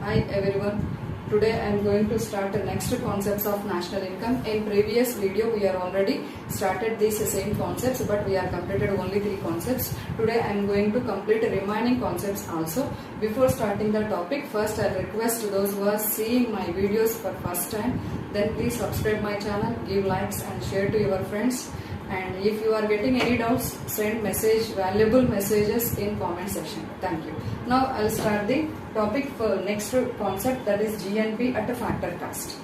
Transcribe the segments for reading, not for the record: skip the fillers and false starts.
Hi everyone. Today I am going to start the next concepts of national income. In previous video we are already started these same concepts, but we are completed only 3 concepts. Today I am going to complete the remaining concepts also. Before starting the topic, first I request those who are seeing my videos for first time, then please subscribe my channel, give likes and share to your friends. And if you are getting any doubts, send valuable messages in comment section. Thank you. Now I'll start the topic for next concept, that is GNP at a factor cost.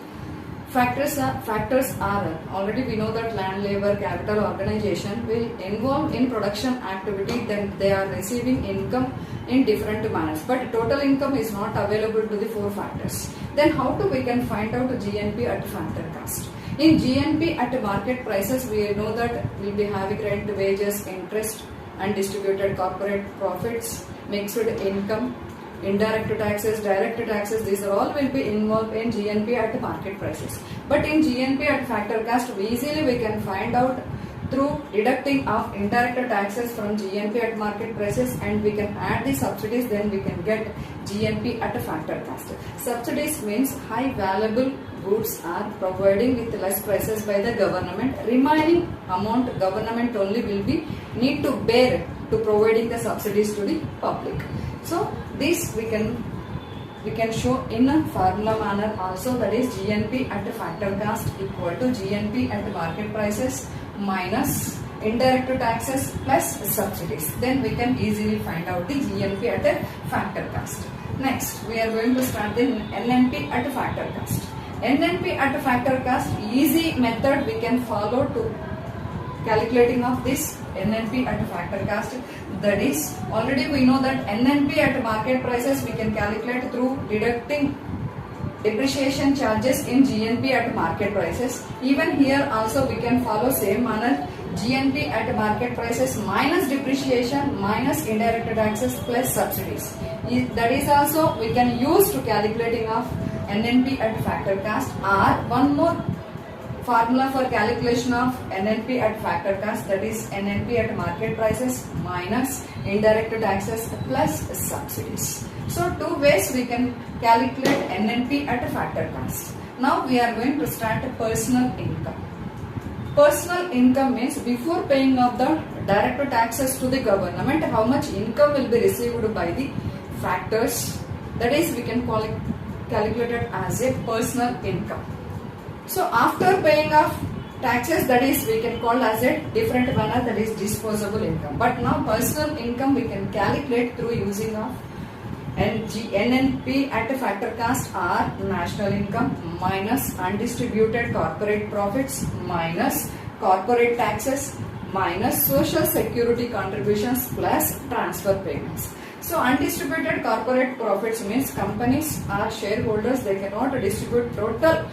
Factors are already we know that land, labor, capital, organization will involve in production activity, then they are receiving income in different manners. But total income is not available to the 4 factors. Then how we can find out GNP at factor cost? In GNP at market prices, we know that we'll be having rent, wages, interest, undistributed corporate profits, mixed income, indirect taxes, direct taxes. These are all will be involved in GNP at market prices. But in GNP at factor cost, easily we can find out through deducting of indirect taxes from GNP at market prices, and we can add the subsidies, then we can get GNP at a factor cost. Subsidies means high valuable goods are providing with less prices by the government. Remaining amount government only will be need to bear to providing the subsidies to the public. So this we can show in a formula manner also, that is GNP at a factor cost equal to GNP at market prices minus indirect taxes plus subsidies. Then we can easily find out the GNP at a factor cost. Next we are going to start the NNP at a factor cost. NNP at a factor cost, easy method we can follow to calculating of this NNP at a factor cost. That is, already we know that NNP at market prices we can calculate through deducting depreciation charges in GNP at market prices. Even here also we can follow same manner, GNP at market prices minus depreciation minus indirect taxes plus subsidies. That is also we can use to calculating of NNP at factor cost. Or one more formula for calculation of NNP at factor cost, that is NNP at market prices minus indirect taxes plus subsidies. So 2 ways we can calculate NNP at a factor cost. Now we are going to start personal income. Personal income means before paying of the direct taxes to the government, how much income will be received by the factors, that is we can call it calculated as a personal income. So after paying of taxes, that is we can call as a different manner, that is disposable income. But now personal income we can calculate through using of NNP at a factor cost are national income minus undistributed corporate profits minus corporate taxes minus social security contributions plus transfer payments. So undistributed corporate profits means companies are shareholders, they cannot distribute total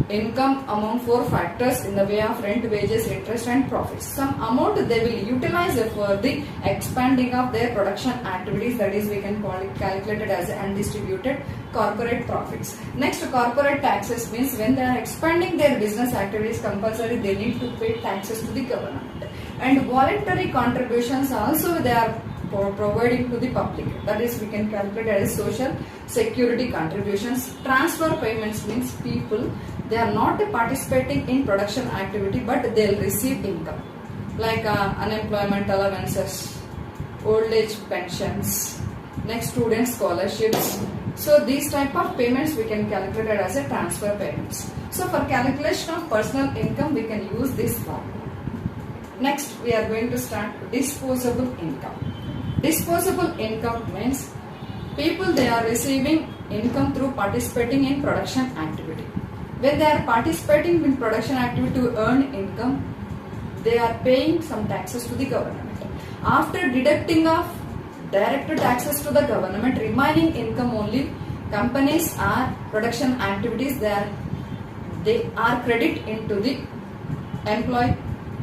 income among 4 factors in the way of rent, wages, interest and profits. Some amount they will utilize for the expanding of their production activities, that is we can call it calculated as undistributed corporate profits. Next, corporate taxes means when they are expanding their business activities, compulsory they need to pay taxes to the government. And voluntary contributions also they are providing to the public, that is we can calculate as social security contributions. Transfer payments means people they are not participating in production activity but they will receive income like unemployment allowances, old age pensions, next student scholarships. So these type of payments we can calculate as a transfer payments. So for calculation of personal income we can use this formula. Next we are going to start disposable income. Disposable income means people they are receiving income through participating in production activity. When they are participating in production activity to earn income, they are paying some taxes to the government. After deducting of direct taxes to the government, remaining income only companies are production activities they are credit into the employee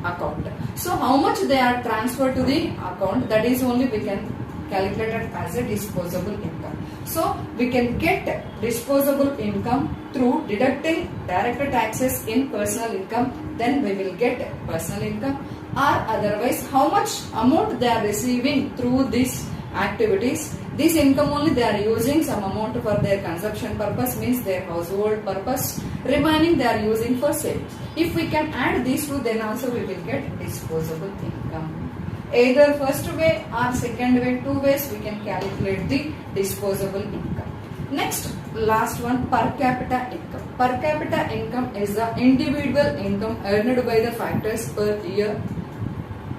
account. So how much they are transferred to the account, that is only we can calculate it as a disposable income. So we can get disposable income through deducting direct taxes in personal income, then we will get personal income. Or otherwise how much amount they are receiving through these activities, This income only they are using some amount for their consumption purpose, means their household purpose. Remaining they are using for savings. If we can add these two, then also we will get disposable income. Either first way or second way, two ways we can calculate the disposable income. Next, last one, per capita income. Per capita income is the individual income earned by the factors per year.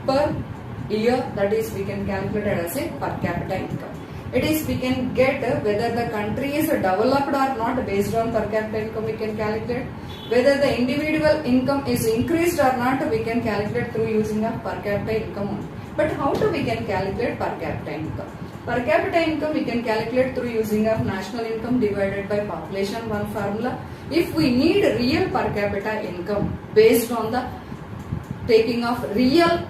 That is, we can calculate it as a per capita income. It is, we can get whether the country is developed or not based on per capita income we can calculate. Whether the individual income is increased or not we can calculate through using a per capita income only. But how do we can calculate per capita income? Per capita income we can calculate through using of national income divided by population, one formula. If we need real per capita income based on the taking of real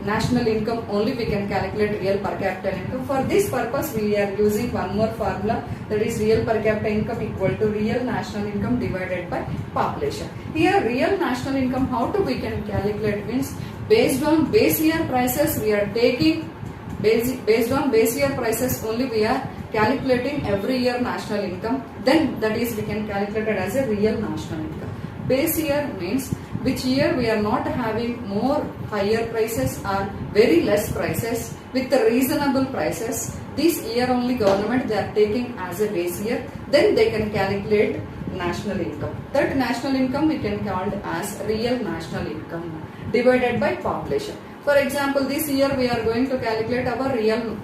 national income only, we can calculate real per capita income. For this purpose we are using one more formula, that is real per capita income equal to real national income divided by population. Here real national income, how to we can calculate, means based on base year prices we are taking, based on base year prices only we are calculating every year national income, then that is we can calculate it as a real national income. Base year means which year we are not having more higher prices or very less prices with the reasonable prices. This year only government they are taking as a base year, then they can calculate national income. That national income we can call as real national income divided by population. For example, this year we are going to calculate our real,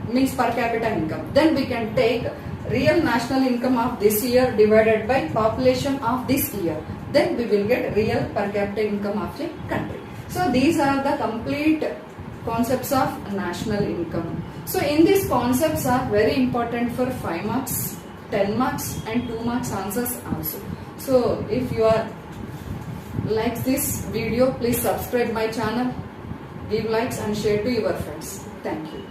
means per capita income. Then we can take real national income of this year divided by population of this year. Then we will get real per capita income of a country. So these are the complete concepts of national income. So in these concepts are very important for 5 marks, 10 marks and 2 marks answers also. So if you are like this video, please subscribe my channel, give likes and share to your friends. Thank you.